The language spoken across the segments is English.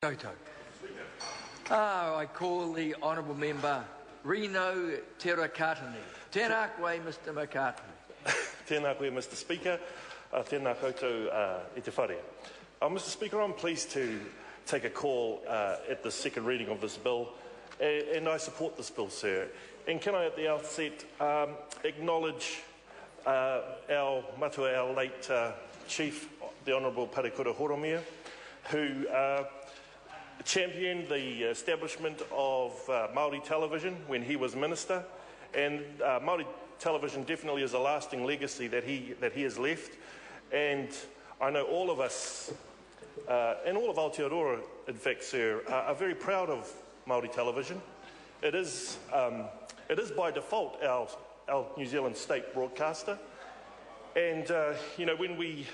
I call the Honourable Member Reno Terakatani. Tēnā koe, Mr McCartney. Tēnā koe, Mr Speaker. Tēnā koutou i te whare. Mr Speaker, I'm pleased to take a call at the second reading of this bill, and I support this bill, sir. And can I at the outset acknowledge our late Chief, the Honourable Parekura Horomia, who championed the establishment of Maori television when he was Minister, and Maori television definitely is a lasting legacy that he has left. And I know all of us, and all of Aotearoa, in fact, sir, are very proud of Maori television. It is by default our New Zealand state broadcaster. And when we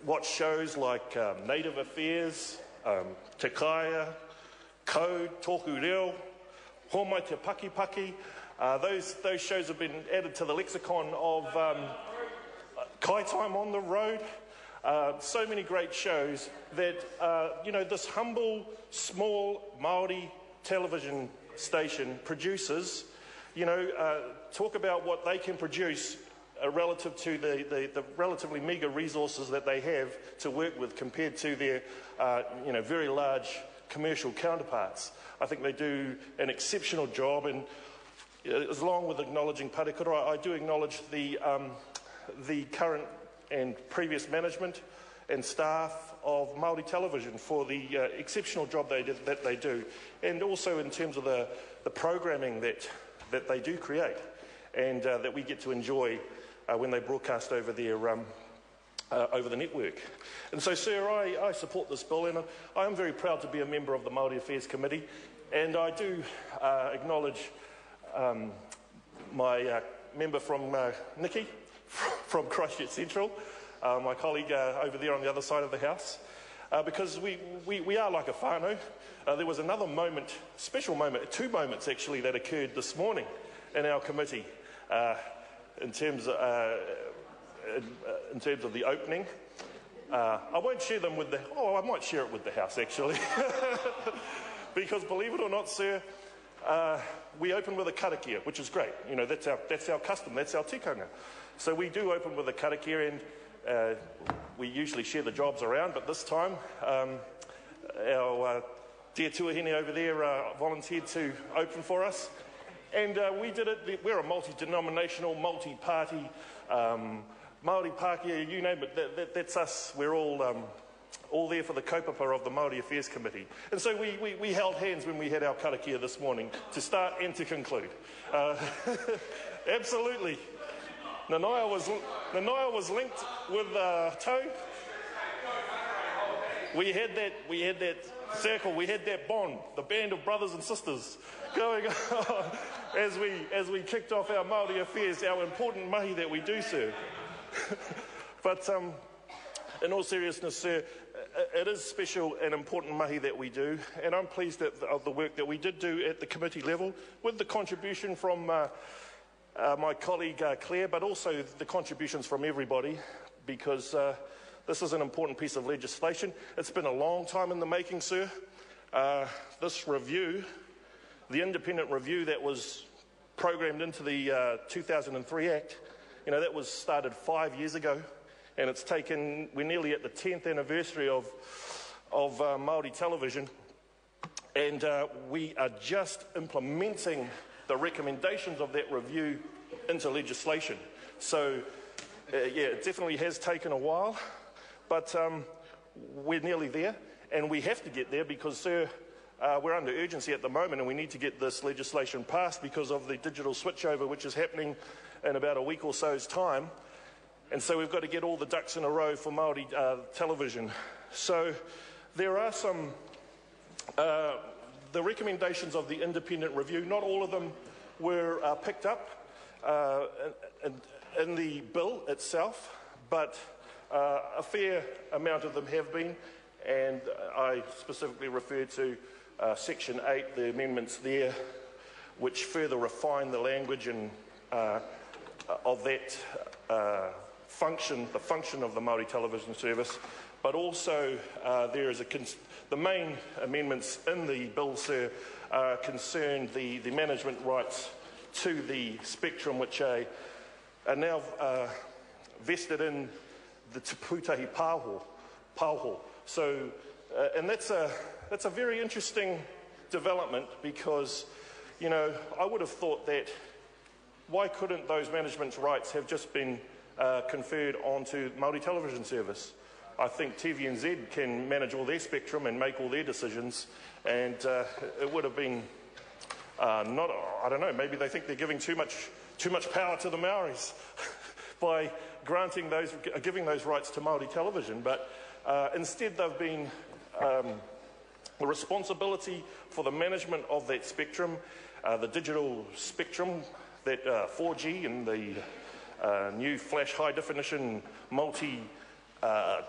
watch shows like Native Affairs, Te Kaya, Code, Tōku Reo, Homai Te Paki Paki, those shows have been added to the lexicon of Kai Time on the Road. So many great shows that, this humble, small Maori television station produces, talk about what they can produce relative to the relatively meagre resources that they have to work with compared to their, very large commercial counterparts. I think they do an exceptional job, and along with acknowledging Parekura, I do acknowledge the current and previous management and staff of Maori television for the exceptional job that they do, and also in terms of the programming that they do create and that we get to enjoy when they broadcast over their over the network. And so, sir, I support this bill, and I am very proud to be a member of the Maori Affairs Committee, and I do acknowledge my member from Nikki, from Christchurch Central, my colleague over there on the other side of the House, because we are like a whānau. There was another moment, special moment, two moments actually, that occurred this morning in our committee in terms of the opening. I won't share them with I might share it with the House actually, because believe it or not, sir, we open with a karakia, which is great. That's our custom, that's our tikanga. So we do open with a karakia, and we usually share the jobs around, but this time our dear tuahine over there volunteered to open for us. And we did it. We're a multi-denominational, multi-party, Māori Pākehā, you name it, that's us. We're all there for the kaupapa of the Maori Affairs Committee. And so we held hands when we had our karakia this morning to start and to conclude. Absolutely. Nanaia was linked with Tau. We had that circle, we had that bond, the band of brothers and sisters going on as we kicked off our Māori Affairs, our important mahi that we do, sir. But in all seriousness, sir, it is special and important mahi that we do, and I'm pleased of the work that we did do at the committee level with the contribution from my colleague Claire, but also the contributions from everybody, because this is an important piece of legislation. It's been a long time in the making, sir. This review, the independent review that was programmed into the 2003 Act, that was started 5 years ago, and it's taken, we're nearly at the 10th anniversary of Māori television, and we are just implementing the recommendations of that review into legislation. So, it definitely has taken a while, but we're nearly there, and we have to get there because, sir, we're under urgency at the moment, and we need to get this legislation passed because of the digital switchover, which is happening in about a week or so's time. And so we've got to get all the ducks in a row for Māori television. So there are some, the recommendations of the independent review, not all of them were picked up in the bill itself, but a fair amount of them have been, and I specifically refer to Section 8, the amendments there, which further refine the language and of that function, the function of the Māori television service, but also there is the main amendments in the bill, sir, concern the management rights to the spectrum, which are now vested in the Te Pūtahi Pāho. So, and that's a very interesting development because, you know, I would have thought that why couldn't those management rights have just been conferred onto Māori television service? I think TVNZ can manage all their spectrum and make all their decisions, and it would have been not. I don't know. Maybe they think they're giving too much power to the Maoris by giving those rights to Māori television. But instead, they've been the responsibility for the management of that spectrum, the digital spectrum, that 4G and the new flash high definition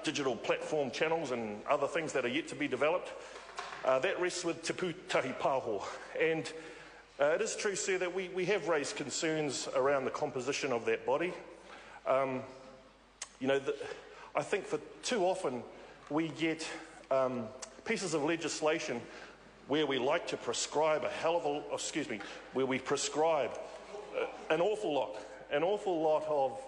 digital platform channels and other things that are yet to be developed. That rests with Te Pūtahi Pāho. And it is true, sir, that we have raised concerns around the composition of that body. You know, I think for too often we get pieces of legislation where we like to prescribe where we prescribe an awful lot of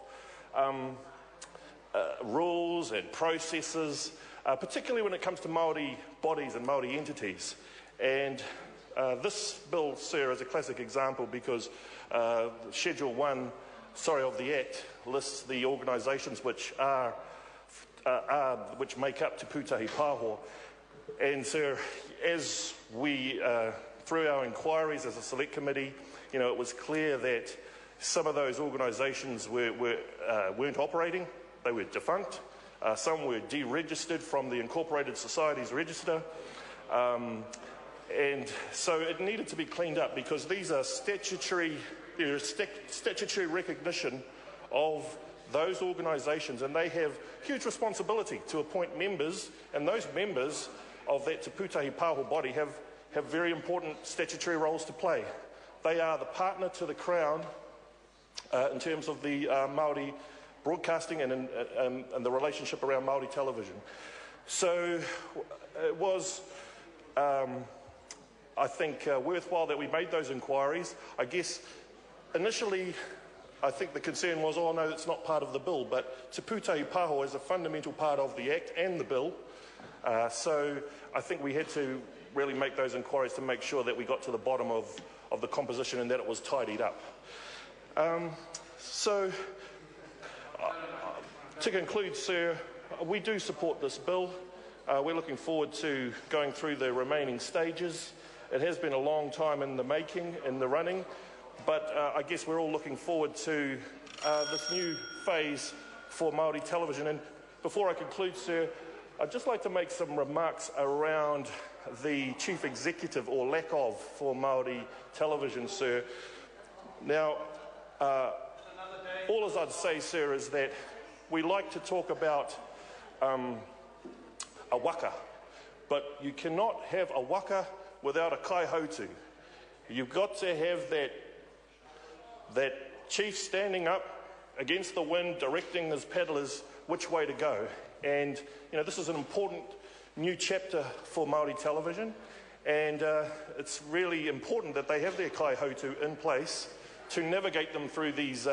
rules and processes, particularly when it comes to Māori bodies and Māori entities. And this bill, sir, is a classic example because Schedule 1 of the Act lists the organisations which make up Te Pūtahi Pāho. And, sir, as we, through our inquiries as a select committee, you know, it was clear that some of those organisations weren't operating. They were defunct. Some were deregistered from the Incorporated Societies Register. And so it needed to be cleaned up because these are statutory recognition of those organisations, and they have huge responsibility to appoint members, and those members of that Te Pūtahi Pāho body have very important statutory roles to play. They are the partner to the Crown in terms of the Māori broadcasting and the relationship around Māori television. So it was, I think, worthwhile that we made those inquiries. I guess initially I think the concern was, oh no, it's not part of the bill, but Te Pūtahi Pāho is a fundamental part of the Act and the bill. So I think we had to really make those inquiries to make sure that we got to the bottom of the composition and that it was tidied up. To conclude, sir, we do support this bill. We're looking forward to going through the remaining stages. It has been a long time in the making, in the running, but I guess we're all looking forward to this new phase for Māori television. And before I conclude, sir, I'd just like to make some remarks around the chief executive, or lack of, for Māori television, sir. Now, all as I'd say, sir, is that we like to talk about a waka, but you cannot have a waka without a kaihautu. You've got to have that chief standing up against the wind, directing his paddlers which way to go. And, you know, this is an important new chapter for Māori television, and it's really important that they have their kaihautu in place to navigate them through these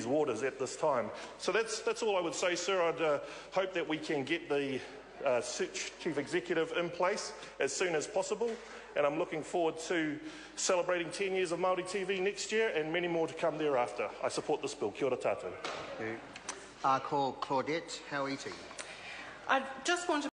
waters at this time. So that's all I would say, sir. I'd hope that we can get the chief executive in place as soon as possible, and I'm looking forward to celebrating 10 years of Māori TV next year and many more to come thereafter. I support this bill. Kia ora tātou. Thank you. Call Claudette Hauiti. I just want to